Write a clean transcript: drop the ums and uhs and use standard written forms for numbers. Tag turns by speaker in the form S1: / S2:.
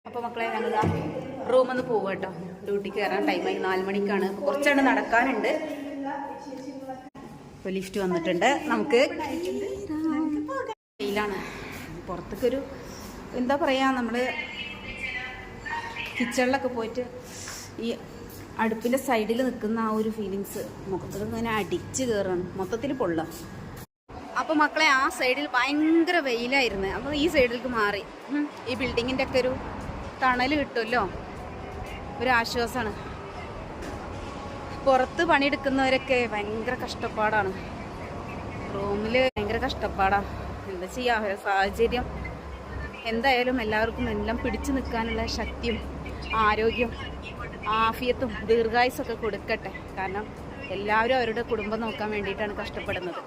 S1: അപ്പോൾ മക്കളെ ഞങ്ങൾ റൂമിൽ നിന്ന് പോകും കേട്ടോ. ഡ്യൂട്ടിക്ക് കയറാൻ ടൈമായി, 4 മണിക്കാണ്. കുറച്ചാണ് നടക്കാനുണ്ട്. ഇപ്പോൾ ലിഫ്റ്റ് വന്നിട്ടുണ്ട്. നമുക്ക് വെയിലാണ്. പുറത്തേക്കൊരു എന്താ പറയുക, നമ്മൾ കിച്ചണിലൊക്കെ പോയിട്ട് ഈ അടുപ്പിൻ്റെ സൈഡിൽ നിൽക്കുന്ന ആ ഒരു ഫീലിങ്സ് മുഖത്തിൽ ഇങ്ങനെ അടിച്ച് കയറാണ്, മൊത്തത്തിൽ പൊള്ളുക. അപ്പോൾ മക്കളെ ആ സൈഡിൽ ഭയങ്കര വെയിലായിരുന്നു. അപ്പോൾ ഈ സൈഡിലേക്ക് മാറി. ഈ ബിൽഡിങ്ങിൻ്റെ ഒക്കെ ഒരു തണൽ കിട്ടുമല്ലോ, ഒരു ആശ്വാസമാണ്. പുറത്ത് പണിയെടുക്കുന്നവരൊക്കെ ഭയങ്കര കഷ്ടപ്പാടാണ്. റൂമിൽ ഭയങ്കര കഷ്ടപ്പാടാണ്. എന്താ ചെയ്യുക, സാഹചര്യം എന്തായാലും എല്ലാവർക്കും എല്ലാം പിടിച്ചു നിൽക്കാനുള്ള ശക്തിയും ആരോഗ്യം ആഫിയത്തും ദീർഘായുസ്സൊക്കെ കൊടുക്കട്ടെ. കാരണം എല്ലാവരും അവരുടെ കുടുംബം നോക്കാൻ വേണ്ടിയിട്ടാണ് കഷ്ടപ്പെടുന്നത്.